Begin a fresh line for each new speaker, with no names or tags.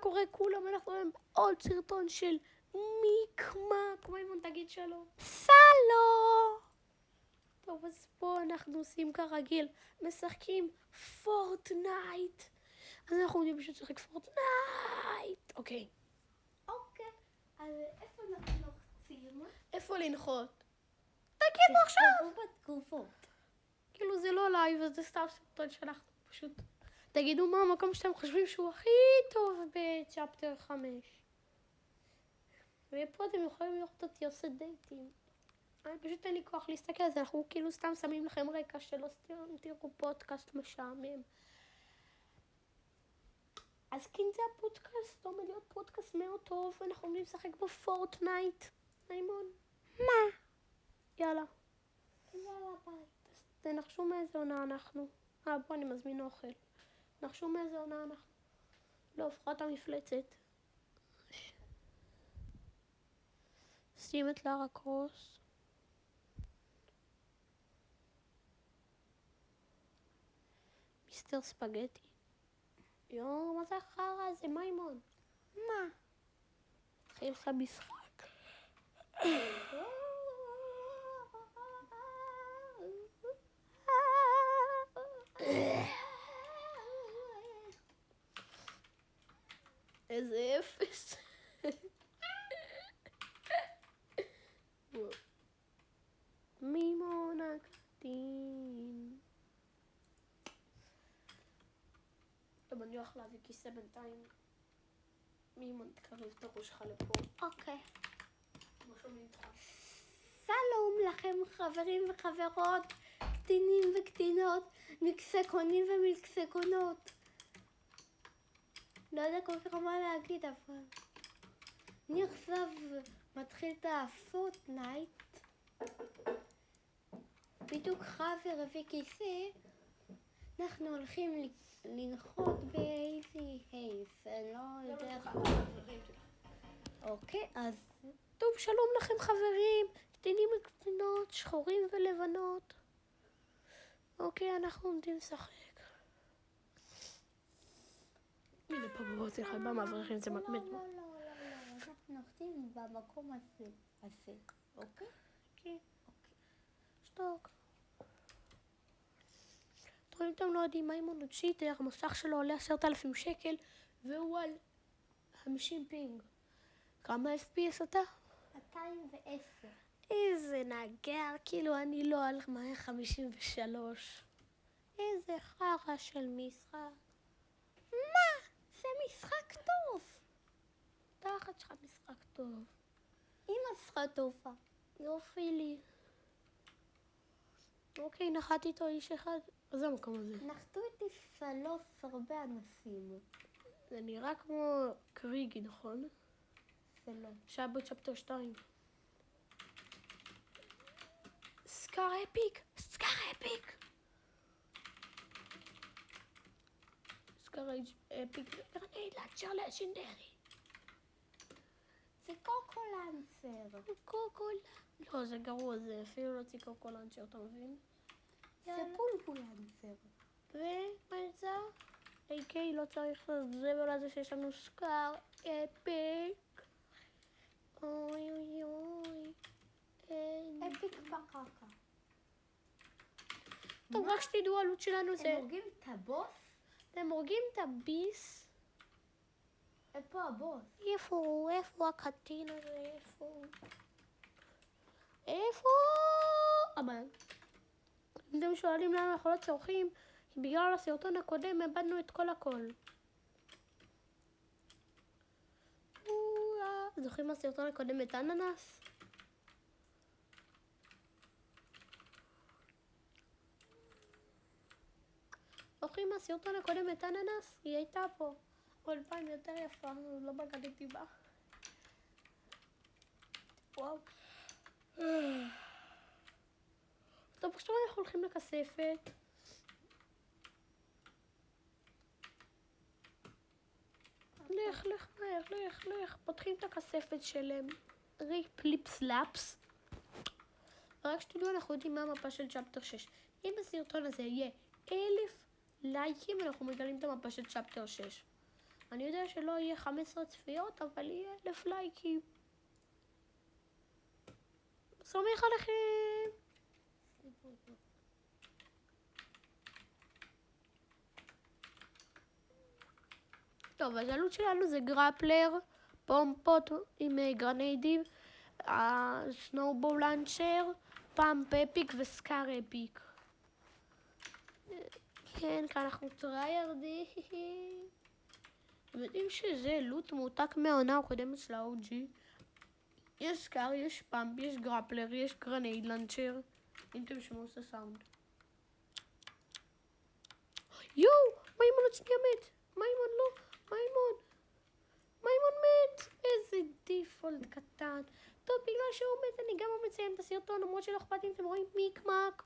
קורה כולם? אנחנו רואים עוד סרטון של מיקמה. כמו אימון, תגיד שלום.
סלו!
טוב, אז פה אנחנו עושים כרגיל, משחקים פורטנייט. אז אנחנו יודעים פשוט לשחק פורטנייט. אוקיי.
אוקיי, אז איפה אנחנו לוחצים?
איפה לנחות? תגידו עכשיו!
תכתבו בתגובות.
כאילו זה לא לייב, אז זה סתם סרטון שאנחנו פשוט... תגידו מה המקום שאתם חושבים שהוא הכי טוב בצ'פטר 5. ופה אתם יכולים לראות אותי עושה דייטים. אני פשוט אין לי כוח להסתכל על זה, אנחנו כאילו סתם שמים לכם רקע שלא תראו פודקאסט משעמם. אז כן, זה הפודקאסט, עומד להיות פודקאסט מאוד טוב, ואנחנו עומדים לשחק בפורטנייט. מימון.
מה?
יאללה.
יאללה ביי.
תנחשו מאיזה עונה אנחנו. בוא אני מזמין אוכל. נחשו מאיזה עונה אנחנו. לא, הפרעת המפלצת. שים את לארה קרוס. מיסטר ספגטי. יואו, מה זה החרא הזה, מימון?
מה?
התחיל לך משחק. איזה אפס. מימון הקטין. טוב, אני הולך להביא כיסא בינתיים. מימון, תקרב את הראש שלך לפה.
אוקיי.
לא שומעים אותך.
שלום לכם חברים וחברות, קטינים וקטינות, מקסקונים ומקסקונות. לא יודע כל כך מה להגיד, אבל אני עכשיו מתחיל את הפורטנייט. בדיוק חבר הביא כיסא, אנחנו הולכים לנחות באיזי הייס, אני לא יודע איך... אוקיי, אז
טוב, שלום לכם חברים, קטינים וקטינות, שחורים ולבנות. אוקיי, אנחנו עומדים לשחק. הנה פה בבוץ אחד במאברכים, זה מקמד.
לא, אנחנו נוחתים במקום הזה, אוקיי?
כן. שתוק. אם אתם לא יודעים, מימון הוא צ'יטר, המסך שלו עולה 10,000 שקל, והוא על 50 פינג. כמה FPS אתה?
210.
איזה נגר, כאילו אני לא על 153. איזה חרא של משחק.
מה? זה משחק טוב.
תחת שלך משחק טוב.
אמא שלך טובה.
יופי לי. אוקיי, נחתי איתו איש אחד. אז זה המקום הזה.
נחתו איתי 3 הרבה אנשים.
זה נראה כמו קריגי, נכון?
זה לא.
שהיה בצ'פטר 2. סקאר אפיק! סקאר אפיק! סקאר אפיק גרנד לאצ'ר לג'נדרי.
זה קוקולנסר.
קוקול. לא, זה גרוע, זה אפילו לא צי קוקולנצ'ר, אתה מבין?
זה בולבולנסר.
ומה יצא? AK לא צריך לזבל על זה שיש לנו סקאר אפיק. אוי אוי אוי.
אפיק בקקה.
טוב, רק שתדעו, העלות שלנו זה...
הם הורגים את הבוס?
אתם הורגים את הביס?
איפה הבוס?
איפה הוא? איפה הקטין הזה? איפה הוא? איפה? אבל... אם אתם שואלים למה אנחנו לא צורכים, כי בגלל הסרטון הקודם איבדנו את כל הכל. זוכרים מהסרטון הקודם את אננס? זוכרים מהסרטון הקודם את אננס? היא הייתה פה. כל פעם יותר יפה, לא בגדתי בה. וואו. טוב, עכשיו אנחנו הולכים לכספת. לך מהר, לך. פותחים את הכספת שלהם. ריפ ליפס לאפס. ורק שתדעו, אנחנו יודעים מה המפה של צ'פטר 6. אם הסרטון הזה יהיה 1,000 לייקים, אנחנו מגלים את המפה של צ'פטר 6. אני יודע שלא יהיה 15 צפיות, אבל יהיה 1,000 לייקים. סומך עליכם. טוב, אז העלות שלנו זה גרפלר, פומפות עם גרניידים, סנובול לאנצ'ר, פאמפ אפיק וסקאר אפיק. כן, כאן אנחנו טריירדים. אתם יודעים שזה לוט מועתק מהעונה הקודמת של ה-OG. יש סקאר, יש פאמפ, יש גרפלר, יש גרנייד לאנצ'ר. אם תשמעו את הסאונד. יואו, מימון עוד שנייה מת. מימון לא, מימון מת. איזה דיפולט קטן. טוב, בגלל שהוא מת אני גם מציין את הסרטון, למרות שלא אכפת אם אתם רואים מיקמק.